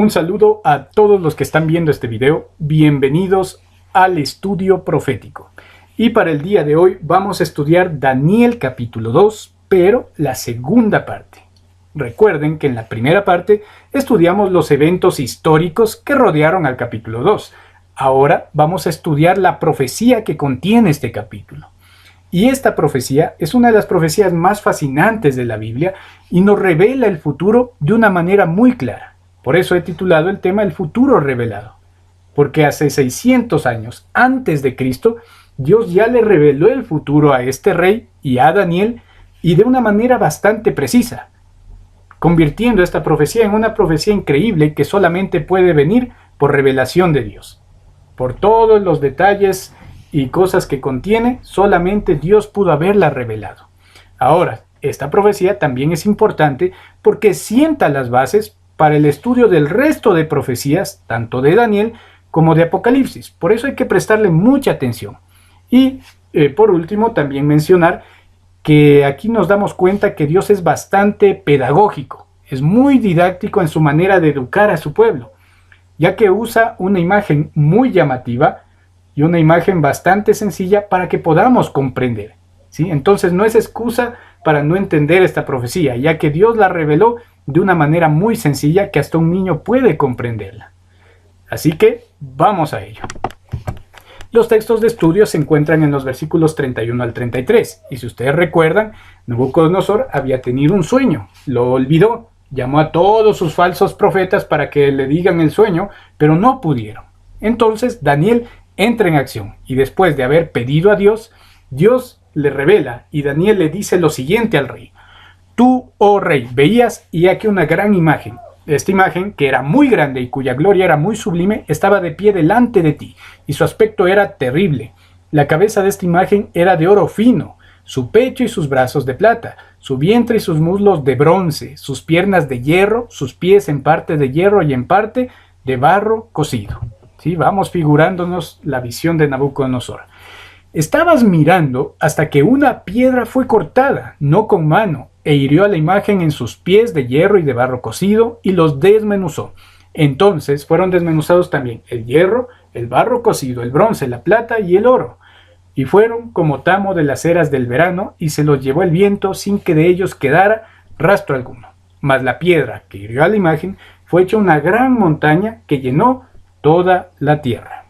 Un saludo a todos los que están viendo este video. Bienvenidos al estudio profético. Y para el día de hoy vamos a estudiar Daniel capítulo 2, pero la segunda parte. Recuerden que en la primera parte estudiamos los eventos históricos que rodearon al capítulo 2. Ahora vamos a estudiar la profecía que contiene este capítulo. Y esta profecía es una de las profecías más fascinantes de la Biblia y nos revela el futuro de una manera muy clara. Por eso he titulado el tema El futuro revelado. Porque hace 600 años antes de Cristo, Dios ya le reveló el futuro a este rey y a Daniel y de una manera bastante precisa, convirtiendo esta profecía en una profecía increíble que solamente puede venir por revelación de Dios. Por todos los detalles y cosas que contiene, solamente Dios pudo haberla revelado. Ahora, esta profecía también es importante porque sienta las bases para el estudio del resto de profecías, tanto de Daniel como de Apocalipsis. Por eso hay que prestarle mucha atención. Y por último, también mencionar que aquí nos damos cuenta que Dios es bastante pedagógico, es muy didáctico en su manera de educar a su pueblo, ya que usa una imagen muy llamativa y una imagen bastante sencilla para que podamos comprender, ¿sí? Entonces no es excusa para no entender esta profecía, ya que Dios la reveló de una manera muy sencilla que hasta un niño puede comprenderla. Así que vamos a ello. Los textos de estudio se encuentran en los versículos 31 al 33, y si ustedes recuerdan, Nabucodonosor había tenido un sueño, lo olvidó, llamó a todos sus falsos profetas para que le digan el sueño, pero no pudieron. Entonces Daniel entra en acción, y después de haber pedido a Dios, Dios le revela, y Daniel le dice lo siguiente al rey: Tú, oh rey, veías y aquí una gran imagen. Esta imagen, que era muy grande y cuya gloria era muy sublime, estaba de pie delante de ti, y su aspecto era terrible. La cabeza de esta imagen era de oro fino, su pecho y sus brazos de plata, su vientre y sus muslos de bronce, sus piernas de hierro, sus pies en parte de hierro y en parte de barro cocido. ¿Sí? Vamos figurándonos la visión de Nabucodonosor. Estabas mirando hasta que una piedra fue cortada, no con mano, e hirió a la imagen en sus pies de hierro y de barro cocido, y los desmenuzó. Entonces fueron desmenuzados también el hierro, el barro cocido, el bronce, la plata y el oro. Y fueron como tamo de las eras del verano, y se los llevó el viento sin que de ellos quedara rastro alguno. Mas la piedra que hirió a la imagen fue hecha una gran montaña que llenó toda la tierra.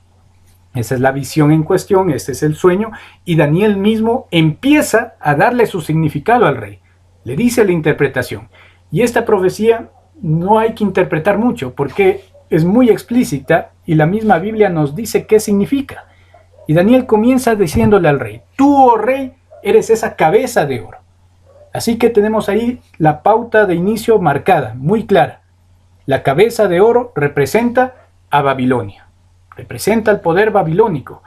Esa es la visión en cuestión, este es el sueño, y Daniel mismo empieza a darle su significado al rey. Le dice la interpretación, y esta profecía no hay que interpretar mucho porque es muy explícita y la misma Biblia nos dice qué significa. Y Daniel comienza diciéndole al rey: Tú, oh rey, eres esa cabeza de oro. Así que tenemos ahí la pauta de inicio marcada, muy clara. La cabeza de oro representa a Babilonia, representa el poder babilónico.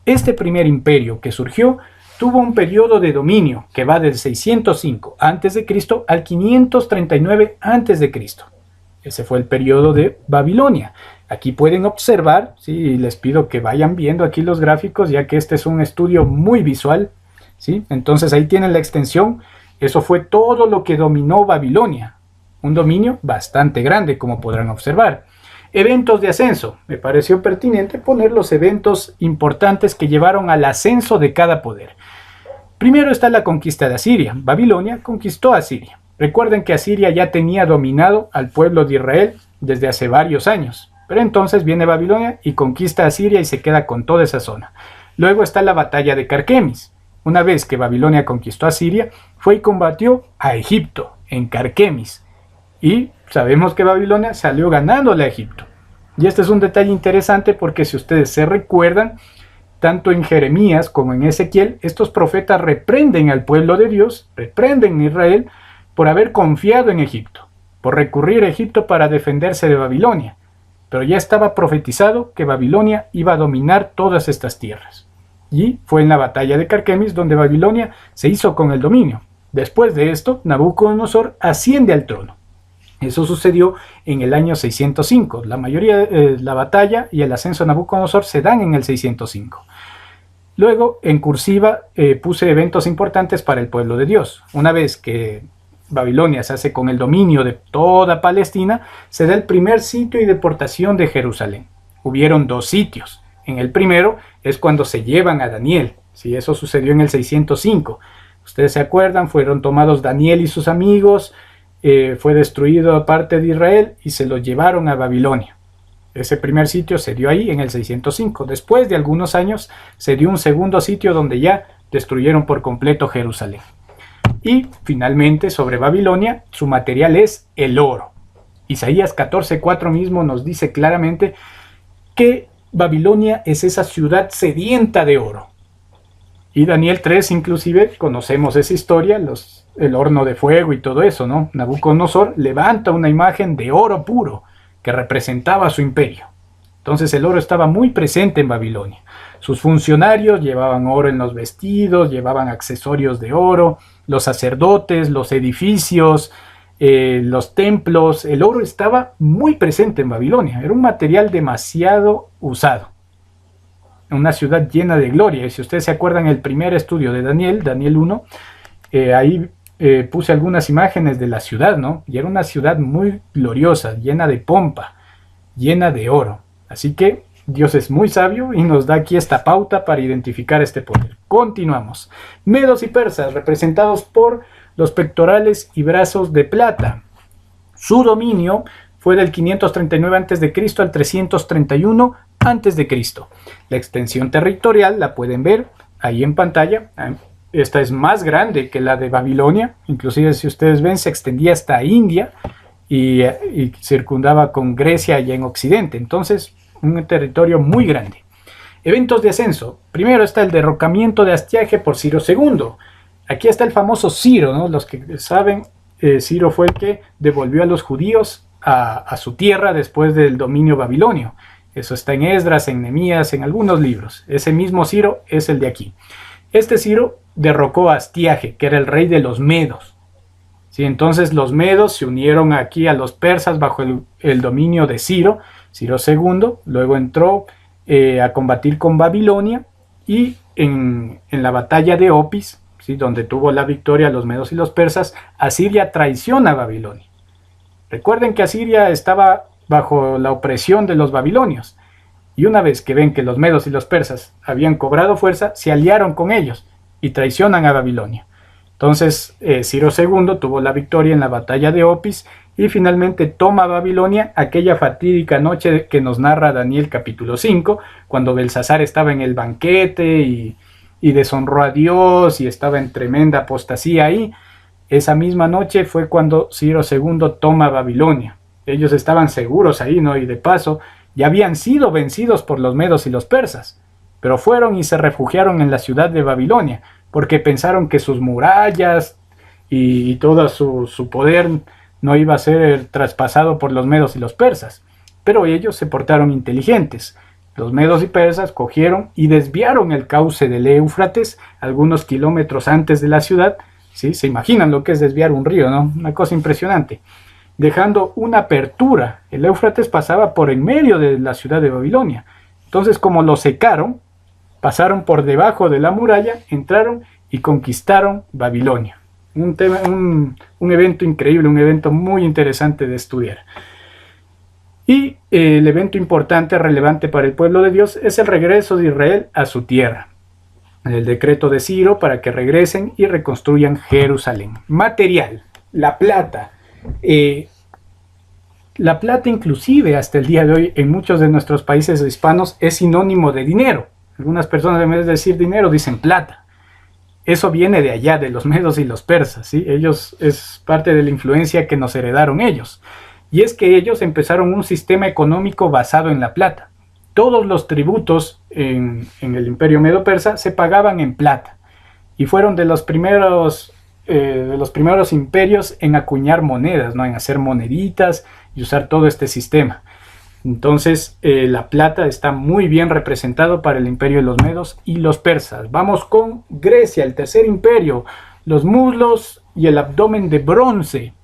Este primer imperio que surgió tuvo un periodo de dominio que va del 605 a.C. al 539 a.C. Ese fue el periodo de Babilonia. Aquí pueden observar, ¿sí? Les pido que vayan viendo aquí los gráficos, ya que este es un estudio muy visual, ¿sí? Entonces ahí tienen la extensión. Eso fue todo lo que dominó Babilonia. Un dominio bastante grande, como podrán observar. Eventos de ascenso. Me pareció pertinente poner los eventos importantes que llevaron al ascenso de cada poder. Primero está la conquista de Asiria. Babilonia conquistó a Asiria. Recuerden que Asiria ya tenía dominado al pueblo de Israel desde hace varios años. Pero entonces viene Babilonia y conquista a Asiria y se queda con toda esa zona. Luego está la batalla de Carquemis. Una vez que Babilonia conquistó a Asiria, fue y combatió a Egipto en Carquemis. Y sabemos que Babilonia salió ganándole a Egipto. Y este es un detalle interesante porque si ustedes se recuerdan, tanto en Jeremías como en Ezequiel, estos profetas reprenden al pueblo de Dios, reprenden a Israel por haber confiado en Egipto, por recurrir a Egipto para defenderse de Babilonia. Pero ya estaba profetizado que Babilonia iba a dominar todas estas tierras. Y fue en la batalla de Carquemis donde Babilonia se hizo con el dominio. Después de esto, Nabucodonosor asciende al trono. Eso sucedió en el año 605. La mayoría, la batalla y el ascenso de Nabucodonosor se dan en el 605. Luego, en cursiva, puse eventos importantes para el pueblo de Dios. Una vez que Babilonia se hace con el dominio de toda Palestina, se da el primer sitio y deportación de Jerusalén. Hubieron 2 sitios. En el primero es cuando se llevan a Daniel. Sí, eso sucedió en el 605. Ustedes se acuerdan, fueron tomados Daniel y sus amigos, fue destruido parte de Israel y se los llevaron a Babilonia. Ese primer sitio se dio ahí en el 605. Después de algunos años se dio un segundo sitio donde ya destruyeron por completo Jerusalén. Y finalmente sobre Babilonia su material es el oro. Isaías 14:4 mismo nos dice claramente que Babilonia es esa ciudad sedienta de oro. Y Daniel 3 inclusive conocemos esa historia, el horno de fuego y todo eso, ¿no? Nabucodonosor levanta una imagen de oro puro que representaba su imperio. Entonces el oro estaba muy presente en Babilonia. Sus funcionarios llevaban oro en los vestidos, llevaban accesorios de oro, los sacerdotes, los edificios, los templos. El oro estaba muy presente en Babilonia. Era un material demasiado usado. Una ciudad llena de gloria. Y si ustedes se acuerdan el primer estudio de Daniel 1, ahí puse algunas imágenes de la ciudad, ¿no? Y era una ciudad muy gloriosa, llena de pompa, llena de oro. Así que Dios es muy sabio y nos da aquí esta pauta para identificar este poder. Continuamos. Medos y persas, representados por los pectorales y brazos de plata. Su dominio fue del 539 a.C. al 331 a.C. La extensión territorial la pueden ver ahí en pantalla. Esta es más grande que la de Babilonia. Inclusive si ustedes ven se extendía hasta India y circundaba con Grecia allá en Occidente. Entonces un territorio muy grande. Eventos de ascenso. Primero está el derrocamiento de Astiaje por Ciro II. Aquí está el famoso Ciro, ¿no? Los que saben, Ciro fue el que devolvió a los judíos a su tierra después del dominio babilonio. Eso está en Esdras, en Nehemías, en algunos libros. Ese mismo Ciro es el de aquí. Este Ciro derrocó a Astiaje, que era el rey de los medos. ¿Sí? Entonces los medos se unieron aquí a los persas bajo el dominio de Ciro II. Luego entró a combatir con Babilonia y en la batalla de Opis, ¿sí? Donde tuvo la victoria los medos y los persas, Asiria traiciona a Babilonia. Recuerden que Asiria estaba bajo la opresión de los babilonios, y una vez que ven que los medos y los persas habían cobrado fuerza, se aliaron con ellos y traicionan a Babilonia. Entonces Ciro II tuvo la victoria en la batalla de Opis y finalmente toma Babilonia aquella fatídica noche que nos narra Daniel capítulo 5, cuando Belsasar estaba en el banquete y deshonró a Dios y estaba en tremenda apostasía ahí. Esa misma noche fue cuando Ciro II toma Babilonia. Ellos estaban seguros ahí, ¿no? Y de paso ya habían sido vencidos por los medos y los persas, pero fueron y se refugiaron en la ciudad de Babilonia, porque pensaron que sus murallas y todo su poder no iba a ser traspasado por los medos y los persas. Pero ellos se portaron inteligentes. Los medos y persas cogieron y desviaron el cauce del Éufrates algunos kilómetros antes de la ciudad. ¿Sí? Se imaginan lo que es desviar un río, ¿no? Una cosa impresionante. Dejando una apertura. El Éufrates pasaba por en medio de la ciudad de Babilonia. Entonces, como lo secaron, pasaron por debajo de la muralla, entraron y conquistaron Babilonia. Un evento increíble, un evento muy interesante de estudiar. Y el evento importante, relevante para el pueblo de Dios, es el regreso de Israel a su tierra. El decreto de Ciro para que regresen y reconstruyan Jerusalén. Material, la plata. La plata inclusive hasta el día de hoy en muchos de nuestros países hispanos es sinónimo de dinero. Algunas personas en vez de decir dinero dicen plata. Eso viene de allá, de los medos y los persas, ¿sí? Ellos es parte de la influencia que nos heredaron ellos. Y es que ellos empezaron un sistema económico basado en la plata. Todos los tributos en el imperio medo-persa se pagaban en plata. Y fueron de los primeros imperios en acuñar monedas, ¿no? En hacer moneditas y usar todo este sistema. Entonces la plata está muy bien representado para el imperio de los medos y los persas. Vamos con Grecia, el tercer imperio, los muslos y el abdomen de bronce.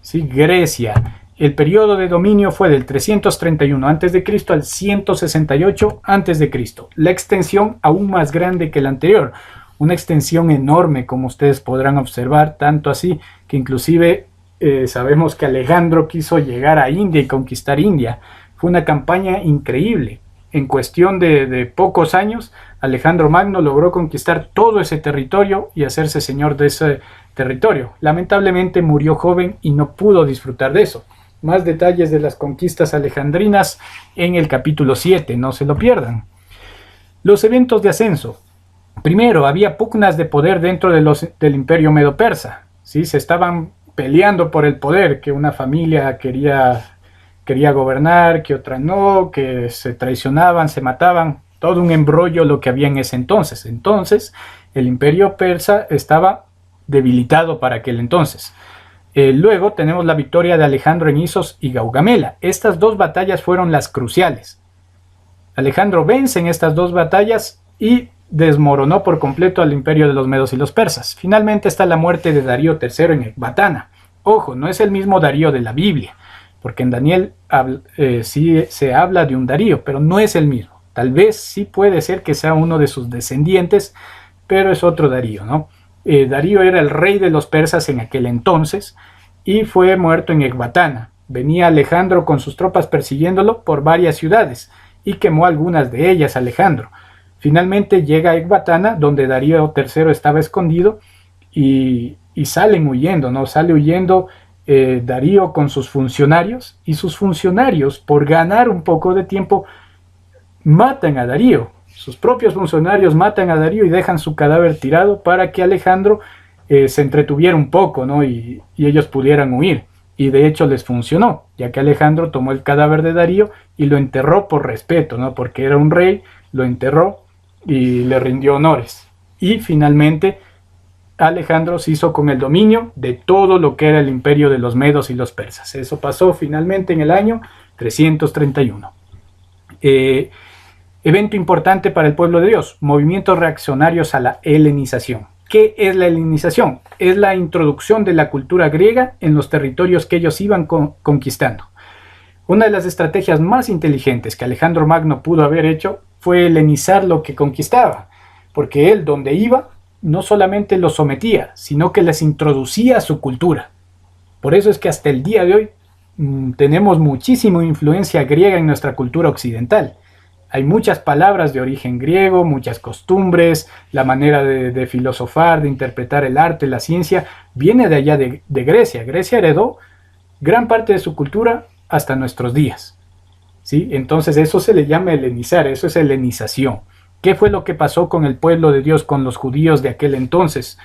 ¿Sí? Grecia, el periodo de dominio fue del 331 a.C. al 168 a.C. La extensión aún más grande que la anterior, una extensión enorme como ustedes podrán observar, tanto así que inclusive sabemos que Alejandro quiso llegar a India y conquistar India. Fue una campaña increíble. En cuestión de pocos años, Alejandro Magno logró conquistar todo ese territorio y hacerse señor de ese territorio. Lamentablemente murió joven y no pudo disfrutar de eso. Más detalles de las conquistas alejandrinas en el capítulo 7, no se lo pierdan. Los eventos de ascenso. Primero, había pugnas de poder dentro del imperio medo-persa. ¿Sí? Se estaban peleando por el poder, que una familia quería gobernar, que otra no, que se traicionaban, se mataban, todo un embrollo lo que había en ese entonces. Entonces, el imperio persa estaba debilitado para aquel entonces. Luego tenemos la victoria de Alejandro en Isos y Gaugamela. Estas dos batallas fueron las cruciales. Alejandro vence en estas dos batallas y desmoronó por completo al imperio de los medos y los persas. Finalmente está la muerte de Darío III en Ecbatana. Ojo, no es el mismo Darío de la Biblia, porque en Daniel sí se habla de un Darío, pero no es el mismo. Tal vez sí puede ser que sea uno de sus descendientes, pero es otro Darío, ¿no? Darío era el rey de los persas en aquel entonces y fue muerto en Ecbatana. Venía Alejandro con sus tropas persiguiéndolo por varias ciudades y quemó algunas de ellas Alejandro. Finalmente llega a Ecbatana, donde Darío III estaba escondido, y salen huyendo, ¿no? Sale huyendo Darío con sus funcionarios, y sus funcionarios, por ganar un poco de tiempo, matan a Darío. Sus propios funcionarios matan a Darío y dejan su cadáver tirado para que Alejandro se entretuviera un poco, ¿no? Y ellos pudieran huir. Y de hecho les funcionó, ya que Alejandro tomó el cadáver de Darío y lo enterró por respeto, ¿no? Porque era un rey, lo enterró y le rindió honores. Y finalmente Alejandro se hizo con el dominio de todo lo que era el imperio de los medos y los persas. Eso pasó finalmente en el año 331. Evento importante para el pueblo de Dios: movimientos reaccionarios a la helenización. ¿Qué es la helenización? Es la introducción de la cultura griega en los territorios que ellos iban conquistando. Una de las estrategias más inteligentes que Alejandro Magno pudo haber hecho fue helenizar lo que conquistaba, porque él, donde iba, no solamente los sometía, sino que les introducía a su cultura. Por eso es que hasta el día de hoy tenemos muchísima influencia griega en nuestra cultura occidental. Hay muchas palabras de origen griego, muchas costumbres, la manera de filosofar, de interpretar el arte, la ciencia, viene de allá de Grecia. Grecia heredó gran parte de su cultura hasta nuestros días. ¿Sí? Entonces eso se le llama helenizar, eso es helenización. ¿Qué fue lo que pasó con el pueblo de Dios, con los judíos de aquel entonces?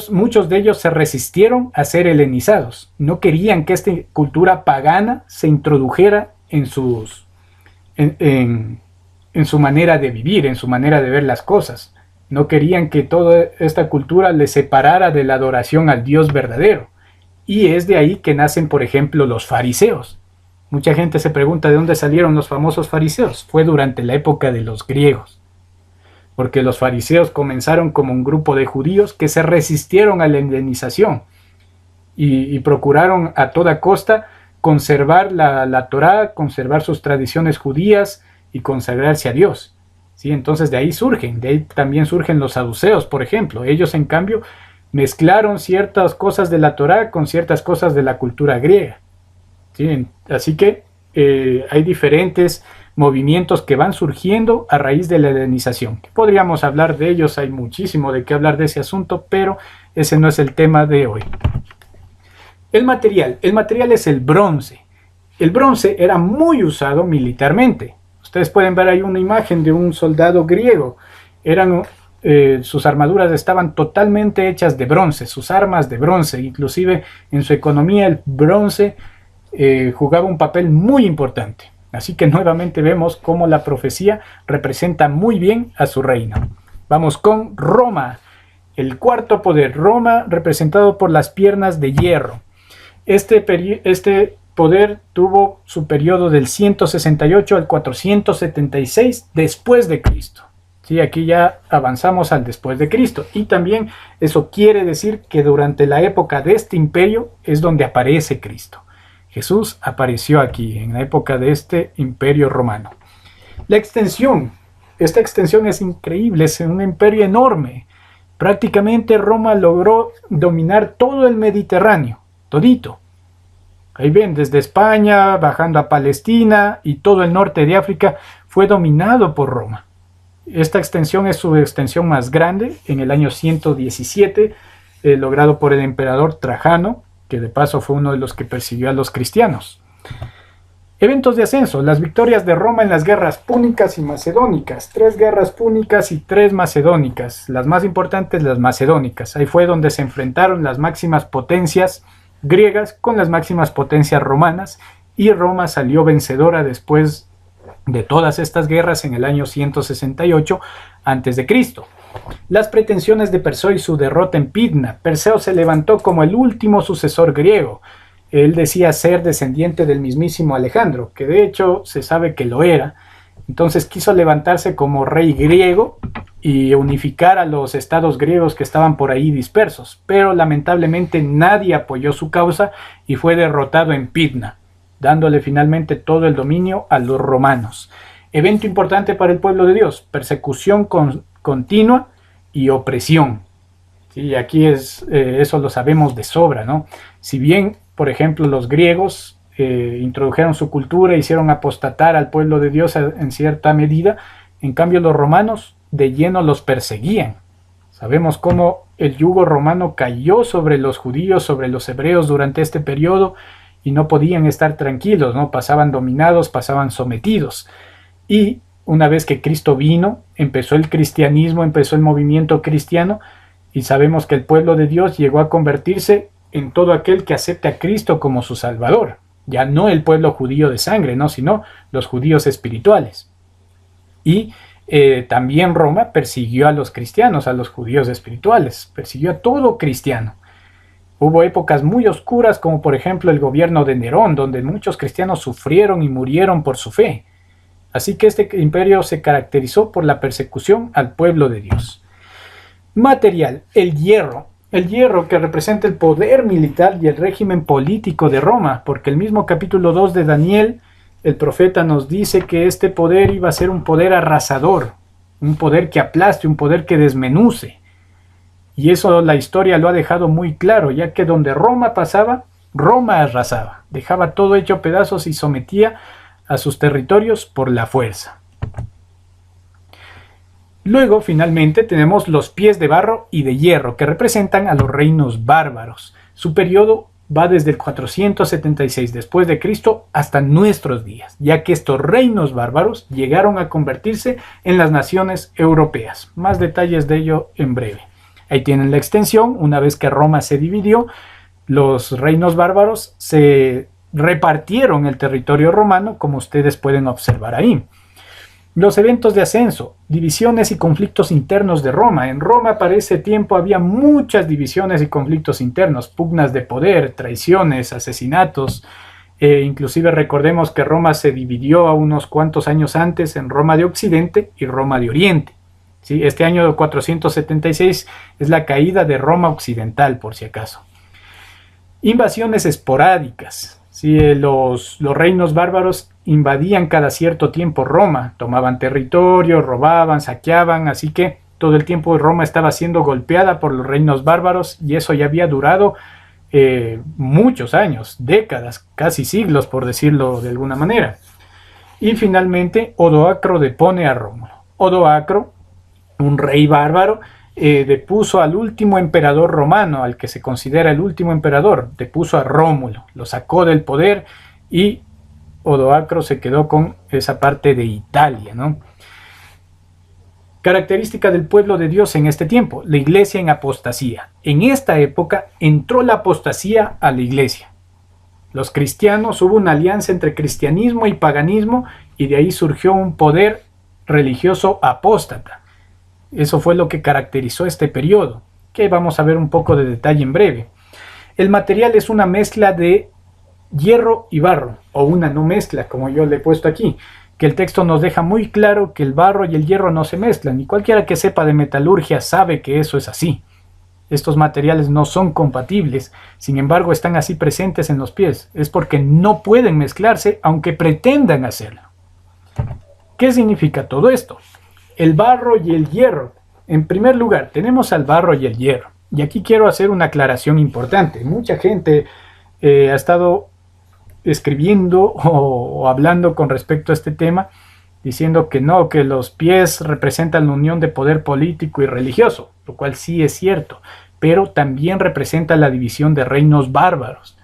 Muchos de ellos se resistieron a ser helenizados. No querían que esta cultura pagana se introdujera en su manera de vivir, en su manera de ver las cosas. No querían que toda esta cultura les separara de la adoración al Dios verdadero. Y es de ahí que nacen, por ejemplo, los fariseos. Mucha gente se pregunta de dónde salieron los famosos fariseos. Fue durante la época de los griegos. Porque los fariseos comenzaron como un grupo de judíos que se resistieron a la helenización y procuraron a toda costa conservar la Torá, conservar sus tradiciones judías y consagrarse a Dios. ¿Sí? Entonces de ahí también surgen los saduceos, por ejemplo. Ellos, en cambio, mezclaron ciertas cosas de la Torá con ciertas cosas de la cultura griega. ¿Sí? Así que hay diferentes movimientos que van surgiendo a raíz de la helenización. Podríamos hablar de ellos, hay muchísimo de qué hablar de ese asunto, pero ese no es el tema de hoy. El material es el bronce. El bronce era muy usado militarmente. Ustedes pueden ver ahí una imagen de un soldado griego. Sus armaduras estaban totalmente hechas de bronce, sus armas de bronce. Inclusive en su economía el bronce jugaba un papel muy importante. Así que nuevamente vemos cómo la profecía representa muy bien a su reino. Vamos con Roma, el cuarto poder. Roma, representado por las piernas de hierro. Este poder tuvo su periodo del 168 al 476 después de Cristo. Sí, aquí ya avanzamos al después de Cristo. Y también eso quiere decir que durante la época de este imperio es donde aparece Cristo. Jesús apareció aquí, en la época de este imperio romano. La extensión. Esta extensión es increíble, es un imperio enorme. Prácticamente Roma logró dominar todo el Mediterráneo, todito. Ahí ven, desde España, bajando a Palestina y todo el norte de África fue dominado por Roma. Esta extensión es su extensión más grande en el año 117, logrado por el emperador Trajano, que de paso fue uno de los que persiguió a los cristianos. Eventos de ascenso: las victorias de Roma en las guerras púnicas y macedónicas. 3 guerras púnicas y 3 macedónicas. Las más importantes, las macedónicas. Ahí fue donde se enfrentaron las máximas potencias griegas con las máximas potencias romanas, y Roma salió vencedora después de todas estas guerras en el año 168 a.C. Las pretensiones de Perseo y su derrota en Pydna. Perseo se levantó como el último sucesor griego. Él decía ser descendiente del mismísimo Alejandro, que de hecho se sabe que lo era. Entonces quiso levantarse como rey griego y unificar a los estados griegos que estaban por ahí dispersos, pero lamentablemente nadie apoyó su causa y fue derrotado en Pydna, dándole finalmente todo el dominio a los romanos. Evento importante para el pueblo de Dios: persecución continua y opresión. Sí, aquí eso lo sabemos de sobra, ¿no? Si bien, por ejemplo, los griegos introdujeron su cultura, hicieron apostatar al pueblo de Dios en cierta medida, en cambio los romanos de lleno los perseguían. Sabemos cómo el yugo romano cayó sobre los judíos, sobre los hebreos durante este periodo, y no podían estar tranquilos, ¿no? Pasaban dominados, pasaban sometidos. Y una vez que Cristo vino, empezó el cristianismo, empezó el movimiento cristiano, y sabemos que el pueblo de Dios llegó a convertirse en todo aquel que acepte a Cristo como su Salvador. Ya no el pueblo judío de sangre, ¿no? Sino los judíos espirituales. Y también Roma persiguió a los cristianos, a los judíos espirituales, persiguió a todo cristiano. Hubo épocas muy oscuras, como por ejemplo el gobierno de Nerón, donde muchos cristianos sufrieron y murieron por su fe. Así que este imperio se caracterizó por la persecución al pueblo de Dios. Material: el hierro. El hierro, que representa el poder militar y el régimen político de Roma, porque el mismo capítulo 2 de Daniel, el profeta nos dice que este poder iba a ser un poder arrasador, un poder que aplaste, un poder que desmenuce. Y eso la historia lo ha dejado muy claro, ya que donde Roma pasaba, Roma arrasaba, dejaba todo hecho pedazos y sometía a sus territorios por la fuerza. Luego, finalmente, tenemos los pies de barro y de hierro, que representan a los reinos bárbaros. Su periodo va desde el 476 después de Cristo hasta nuestros días, ya que estos reinos bárbaros llegaron a convertirse en las naciones europeas. Más detalles de ello en breve. Ahí tienen la extensión. Una vez que Roma se dividió, los reinos bárbaros se repartieron el territorio romano, como ustedes pueden observar ahí. Los eventos de ascenso: divisiones y conflictos internos de Roma. En Roma para ese tiempo había muchas divisiones y conflictos internos, pugnas de poder, traiciones, asesinatos. Inclusive recordemos que Roma se dividió a unos cuantos años antes en Roma de Occidente y Roma de Oriente. ¿Sí? Este año 476 es la caída de Roma Occidental, por si acaso. Invasiones esporádicas. Sí, los reinos bárbaros invadían cada cierto tiempo Roma, tomaban territorio, robaban, saqueaban, así que todo el tiempo Roma estaba siendo golpeada por los reinos bárbaros, y eso ya había durado muchos años, décadas, casi siglos, por decirlo de alguna manera. Y finalmente Odoacro depone a Rómulo. Odoacro, un rey bárbaro, depuso al último emperador romano, al que se considera el último emperador, depuso a Rómulo, lo sacó del poder, y Odoacro se quedó con esa parte de Italia, ¿no? Característica del pueblo de Dios en este tiempo: la iglesia en apostasía. En esta época entró la apostasía a la iglesia. Los cristianos, hubo una alianza entre cristianismo y paganismo, y de ahí surgió un poder religioso apóstata. Eso fue lo que caracterizó este periodo, que vamos a ver un poco de detalle en breve. El material es una mezcla de hierro y barro, o una no mezcla, como yo le he puesto aquí, que el texto nos deja muy claro que el barro y el hierro no se mezclan, y cualquiera que sepa de metalurgia sabe que eso es así. Estos materiales no son compatibles, sin embargo están así presentes en los pies. Es porque no pueden mezclarse, aunque pretendan hacerlo. ¿Qué significa todo esto? El barro y el hierro en primer lugar, tenemos al barro y el hierro. Y aquí quiero hacer una aclaración importante. Mucha gente ha estado escribiendo o hablando con respecto a este tema, diciendo que no, que los pies representan la unión de poder político y religioso, lo cual sí es cierto, pero también representa la división de reinos bárbaros.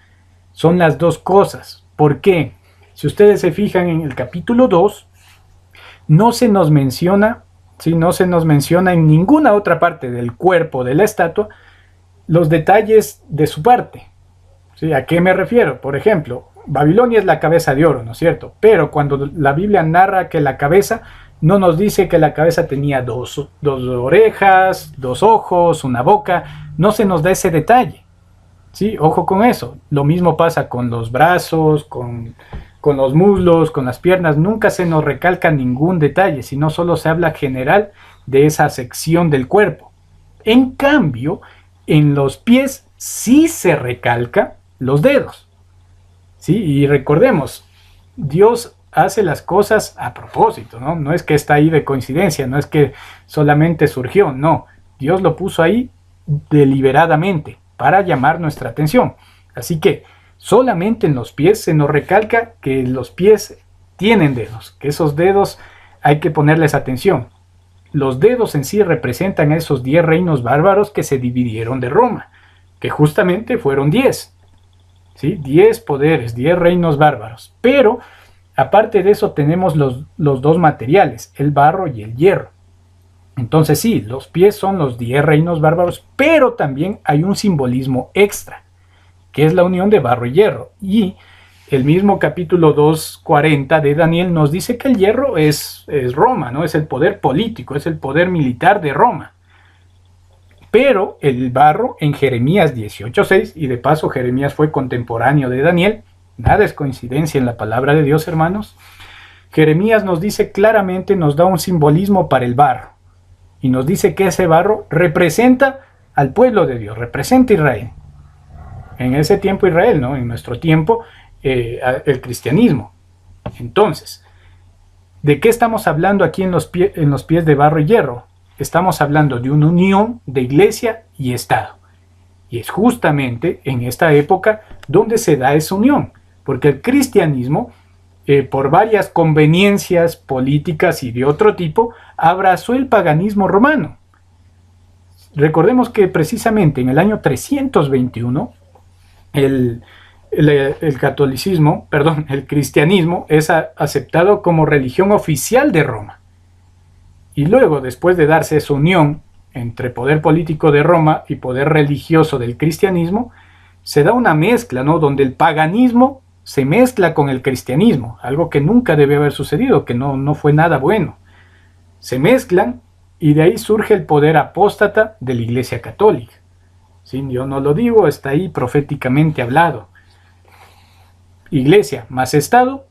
Son las dos cosas. ¿Por qué? Si ustedes se fijan en el capítulo 2, no se nos menciona, ¿sí? No se nos menciona en ninguna otra parte del cuerpo de la estatua los detalles de su parte. ¿Sí? ¿A qué me refiero? Por ejemplo, Babilonia es la cabeza de oro, ¿no es cierto? Pero cuando la Biblia narra que la cabeza, no nos dice que la cabeza tenía dos orejas, dos ojos, una boca, no se nos da ese detalle. Sí, ojo con eso. Lo mismo pasa con los brazos, con los muslos, con las piernas. Nunca se nos recalca ningún detalle, sino solo se habla general de esa sección del cuerpo. En cambio, en los pies sí se recalca los dedos. Sí, y recordemos, Dios hace las cosas a propósito, ¿no? No es que está ahí de coincidencia, no es que solamente surgió, no. Dios lo puso ahí deliberadamente para llamar nuestra atención. Así que solamente en los pies se nos recalca que los pies tienen dedos, que esos dedos hay que ponerles atención. Los dedos en sí representan a esos 10 reinos bárbaros que se dividieron de Roma, que justamente fueron 10. ¿Sí? 10 poderes, 10 reinos bárbaros. Pero aparte de eso tenemos los dos materiales, el barro y el hierro. Entonces sí, los pies son los 10 reinos bárbaros, pero también hay un simbolismo extra, que es la unión de barro y hierro. Y el mismo capítulo 2:40 de Daniel nos dice que el hierro es Roma, ¿no? Es el poder político, es el poder militar de Roma. Pero el barro en Jeremías 18:6, y de paso Jeremías fue contemporáneo de Daniel, nada es coincidencia en la palabra de Dios, hermanos. Jeremías nos dice claramente, nos da un simbolismo para el barro. Y nos dice que ese barro representa al pueblo de Dios, representa a Israel. En ese tiempo Israel, ¿no? En nuestro tiempo el cristianismo. Entonces, ¿de qué estamos hablando aquí en los pies de barro y hierro? Estamos hablando de una unión de iglesia y Estado. Y es justamente en esta época donde se da esa unión, porque el cristianismo, por varias conveniencias políticas y de otro tipo, abrazó el paganismo romano. Recordemos que precisamente en el año 321 el cristianismo es aceptado como religión oficial de Roma. Y luego, después de darse esa unión entre poder político de Roma y poder religioso del cristianismo, se da una mezcla, ¿no? Donde el paganismo se mezcla con el cristianismo, algo que nunca debe haber sucedido, que no fue nada bueno. Se mezclan y de ahí surge el poder apóstata de la Iglesia Católica. ¿Sí? Yo no lo digo, está ahí proféticamente hablado. Iglesia más Estado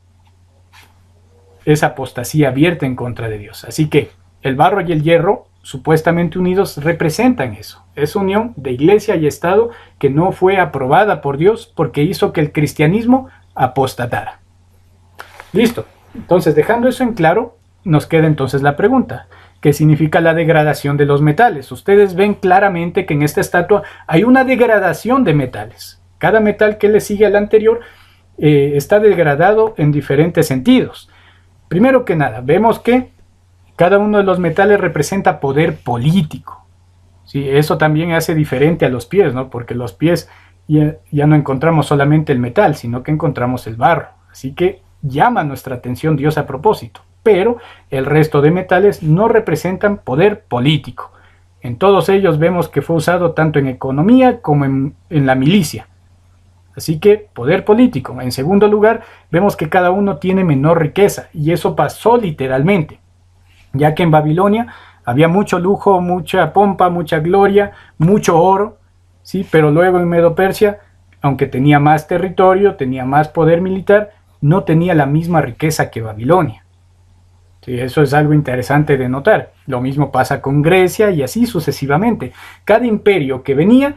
es apostasía abierta en contra de Dios. Así que el barro y el hierro, supuestamente unidos, representan eso. Es unión de Iglesia y Estado que no fue aprobada por Dios porque hizo que el cristianismo apostatara. Listo. Entonces, dejando eso en claro, nos queda entonces la pregunta: ¿qué significa la degradación de los metales? Ustedes ven claramente que en esta estatua hay una degradación de metales. Cada metal que le sigue al anterior está degradado en diferentes sentidos. Primero que nada, vemos que cada uno de los metales representa poder político. ¿Sí? Eso también hace diferente a los pies, ¿no? Porque los pies ya no encontramos solamente el metal, sino que encontramos el barro. Así que llama nuestra atención Dios a propósito. Pero el resto de metales no representan poder político. En todos ellos vemos que fue usado tanto en economía como en la milicia. Así que poder político. En segundo lugar, vemos que cada uno tiene menor riqueza, y eso pasó literalmente, ya que en Babilonia había mucho lujo, mucha pompa, mucha gloria, mucho oro, ¿sí? Pero luego en Medo-Persia, aunque tenía más territorio, tenía más poder militar, no tenía la misma riqueza que Babilonia. Sí, eso es algo interesante de notar. Lo mismo pasa con Grecia y así sucesivamente. Cada imperio que venía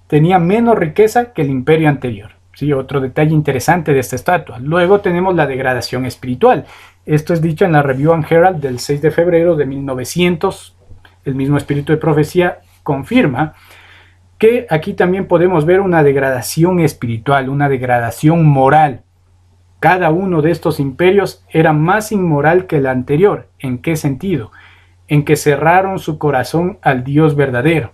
tenía menos riqueza que el imperio anterior. Sí, otro detalle interesante de esta estatua. Luego tenemos la degradación espiritual. Esto es dicho en la Review and Herald del 6 de febrero de 1900, el mismo espíritu de profecía confirma que aquí también podemos ver una degradación espiritual, una degradación moral. Cada uno de estos imperios era más inmoral que el anterior. ¿En qué sentido? En que cerraron su corazón al Dios verdadero.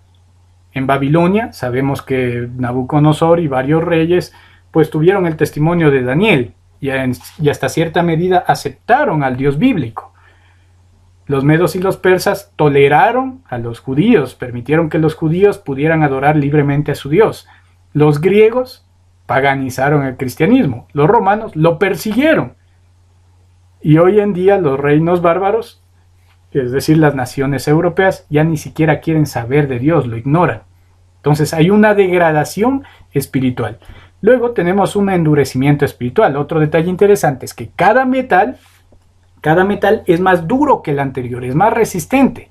En Babilonia sabemos que Nabucodonosor y varios reyes pues tuvieron el testimonio de Daniel y hasta cierta medida aceptaron al Dios bíblico. Los medos y los persas toleraron a los judíos, permitieron que los judíos pudieran adorar libremente a su Dios. Los griegos paganizaron el cristianismo, los romanos lo persiguieron. Y hoy en día los reinos bárbaros, es decir, las naciones europeas, ya ni siquiera quieren saber de Dios, lo ignoran. Entonces hay una degradación espiritual. Luego tenemos un endurecimiento espiritual. Otro detalle interesante es que cada metal es más duro que el anterior, es más resistente,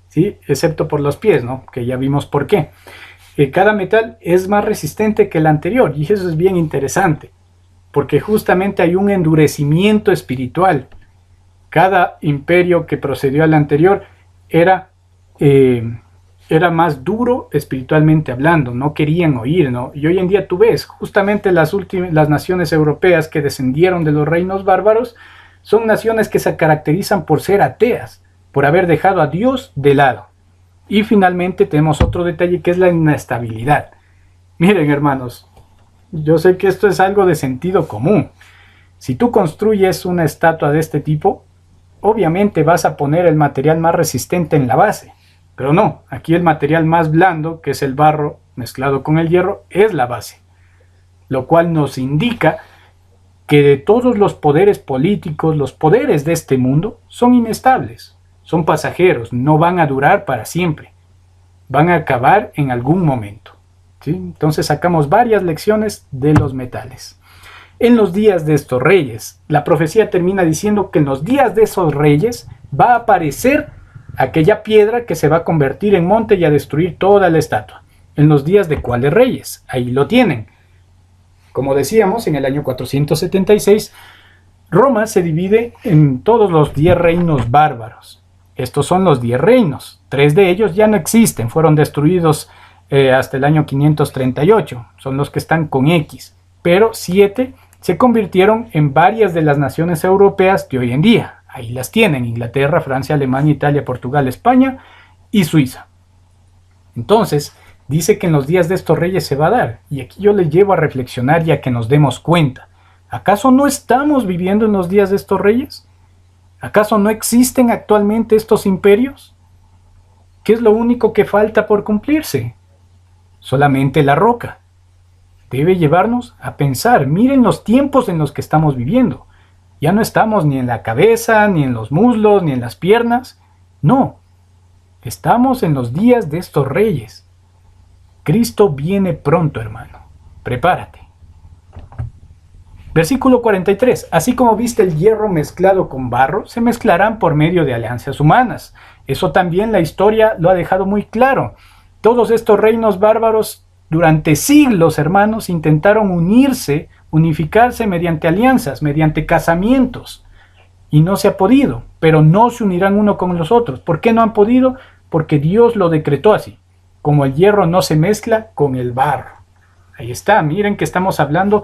¿sí? Excepto por los pies, ¿no? Que ya vimos por qué. Cada metal es más resistente que el anterior, y eso es bien interesante, porque justamente hay un endurecimiento espiritual. Cada imperio que procedió al anterior era más duro espiritualmente hablando, no querían oír, ¿no? Y hoy en día tú ves, justamente las naciones europeas que descendieron de los reinos bárbaros, son naciones que se caracterizan por ser ateas, por haber dejado a Dios de lado. Y finalmente tenemos otro detalle que es la inestabilidad. Miren, hermanos, yo sé que esto es algo de sentido común. Si tú construyes una estatua de este tipo, obviamente vas a poner el material más resistente en la base. Pero no, aquí el material más blando, que es el barro mezclado con el hierro, es la base. Lo cual nos indica que de todos los poderes políticos, los poderes de este mundo son inestables, son pasajeros, no van a durar para siempre, van a acabar en algún momento, ¿sí? Entonces sacamos varias lecciones de los metales. En los días de estos reyes, la profecía termina diciendo que en los días de esos reyes va a aparecer aquella piedra que se va a convertir en monte y a destruir toda la estatua. ¿En los días de cuáles reyes? Ahí lo tienen. Como decíamos, en el año 476, Roma se divide en todos los 10 reinos bárbaros. Estos son los 10 reinos. 3 de ellos ya no existen, fueron destruidos hasta el año 538. Son los que están con X. Pero 7 se convirtieron en varias de las naciones europeas de hoy en día. Ahí las tienen: Inglaterra, Francia, Alemania, Italia, Portugal, España y Suiza. Entonces, dice que en los días de estos reyes se va a dar. Y aquí yo les llevo a reflexionar y a que nos demos cuenta. ¿Acaso no estamos viviendo en los días de estos reyes? ¿Acaso no existen actualmente estos imperios? ¿Qué es lo único que falta por cumplirse? Solamente la roca. Debe llevarnos a pensar, miren los tiempos en los que estamos viviendo. Ya no estamos ni en la cabeza, ni en los muslos, ni en las piernas. No, estamos en los días de estos reyes. Cristo viene pronto, hermano. Prepárate. Versículo 43. Así como viste el hierro mezclado con barro, se mezclarán por medio de alianzas humanas. Eso también la historia lo ha dejado muy claro. Todos estos reinos bárbaros durante siglos, hermanos, intentaron unificarse mediante alianzas, mediante casamientos. Y no se ha podido, pero no se unirán uno con los otros. ¿Por qué no han podido? Porque Dios lo decretó así. Como el hierro no se mezcla con el barro. Ahí está, miren que estamos hablando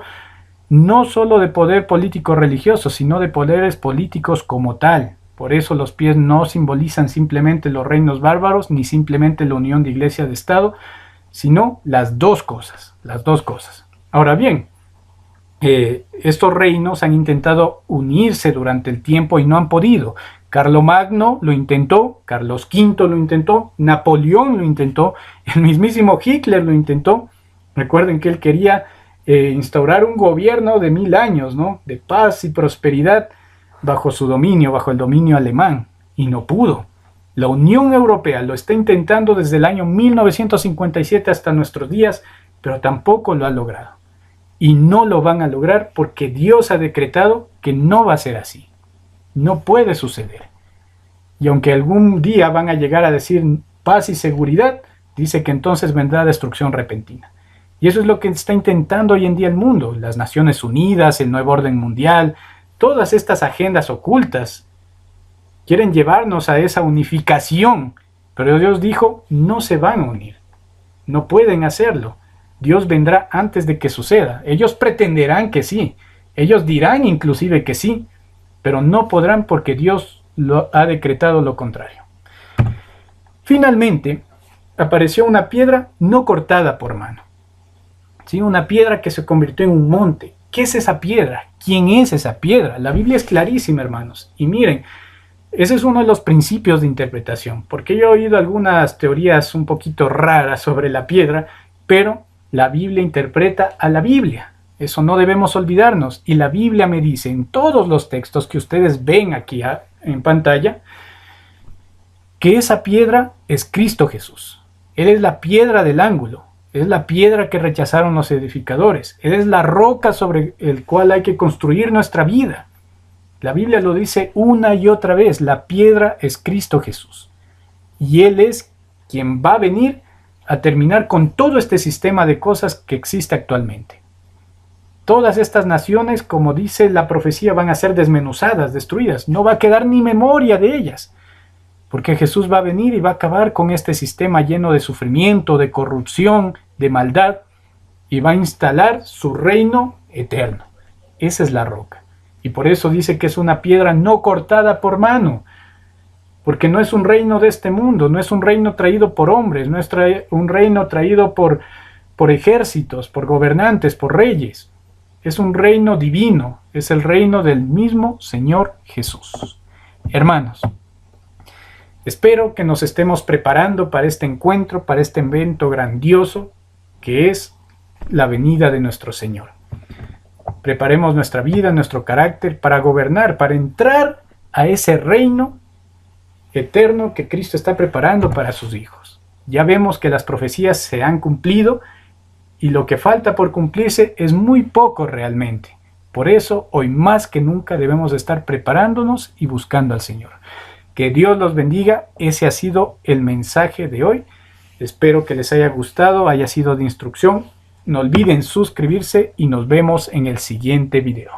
no solo de poder político religioso, sino de poderes políticos como tal. Por eso los pies no simbolizan simplemente los reinos bárbaros, ni simplemente la unión de iglesia de Estado, sino las dos cosas, las dos cosas. Ahora bien, estos reinos han intentado unirse durante el tiempo y no han podido. Carlomagno lo intentó, Carlos V lo intentó, Napoleón lo intentó, el mismísimo Hitler lo intentó. Recuerden que él quería instaurar un gobierno de 1000 años, ¿no? De paz y prosperidad bajo su dominio, bajo el dominio alemán, y no pudo. La Unión Europea lo está intentando desde el año 1957 hasta nuestros días, pero tampoco lo ha logrado. Y no lo van a lograr porque Dios ha decretado que no va a ser así. No puede suceder. Y aunque algún día van a llegar a decir paz y seguridad, dice que entonces vendrá destrucción repentina. Y eso es lo que está intentando hoy en día el mundo, las Naciones Unidas, el nuevo orden mundial, todas estas agendas ocultas quieren llevarnos a esa unificación Pero Dios dijo, no se van a unir, no pueden hacerlo. Dios vendrá antes de que suceda. Ellos pretenderán que sí, ellos dirán inclusive que sí, pero no podrán porque Dios ha decretado lo contrario. Finalmente, apareció una piedra no cortada por mano. ¿Sí? Una piedra que se convirtió en un monte. ¿Qué es esa piedra? ¿Quién es esa piedra? La Biblia es clarísima, hermanos. Y miren, ese es uno de los principios de interpretación, porque yo he oído algunas teorías un poquito raras sobre la piedra, pero la Biblia interpreta a la Biblia. Eso no debemos olvidarnos. Y la Biblia me dice en todos los textos que ustedes ven aquí en pantalla, que esa piedra es Cristo Jesús. Él es la piedra del ángulo. Es la piedra que rechazaron los edificadores. Él es la roca sobre el cual hay que construir nuestra vida. La Biblia lo dice una y otra vez. La piedra es Cristo Jesús. Y Él es quien va a venir a terminar con todo este sistema de cosas que existe actualmente. Todas estas naciones, como dice la profecía, van a ser desmenuzadas, destruidas. No va a quedar ni memoria de ellas. Porque Jesús va a venir y va a acabar con este sistema lleno de sufrimiento, de corrupción, de maldad, y va a instalar su reino eterno. Esa es la roca. Y por eso dice que es una piedra no cortada por mano, porque no es un reino de este mundo, no es un reino traído por hombres, no es un reino traído por ejércitos, por gobernantes, por reyes. Es un reino divino, es el reino del mismo Señor Jesús. Hermanos, espero que nos estemos preparando para este encuentro, para este evento grandioso que es la venida de nuestro Señor. Preparemos nuestra vida, nuestro carácter para gobernar, para entrar a ese reino eterno que Cristo está preparando para sus hijos. Ya vemos que las profecías se han cumplido y lo que falta por cumplirse es muy poco realmente. Por eso, hoy más que nunca debemos estar preparándonos y buscando al Señor. Que Dios los bendiga. Ese ha sido el mensaje de hoy. Espero que les haya gustado, haya sido de instrucción. No olviden suscribirse y nos vemos en el siguiente video.